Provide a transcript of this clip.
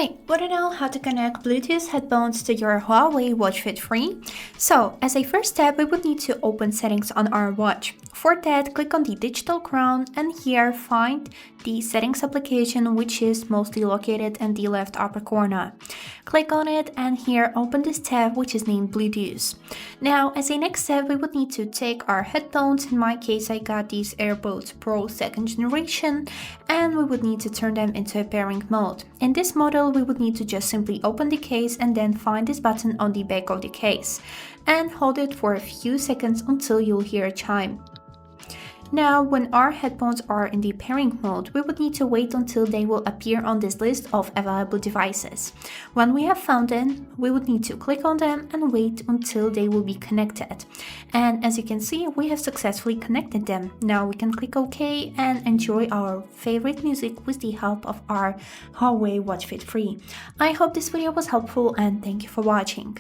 Hi, want to know how to connect Bluetooth headphones to your Huawei Watch Fit 3? So, as a first step, we would need to open settings on our watch. For that, click on the digital crown and here find the settings application, which is mostly located in the left upper corner. Click on it and here open this tab which is named Bluetooth. Now, as a next step, we would need to take our headphones. In my case, I got these AirPods Pro 2nd generation, and we would need to turn them into a pairing mode. In this model, we would need to just simply open the case and then find this button on the back of the case and hold it for a few seconds until you'll hear a chime. Now, when our headphones are in the pairing mode, we would need to wait until they will appear on this list of available devices. When we have found them, we would need to click on them and wait until they will be connected. And as you can see, we have successfully connected them. Now we can click OK and enjoy our favorite music with the help of our Huawei Watch Fit 3. I hope this video was helpful and thank you for watching.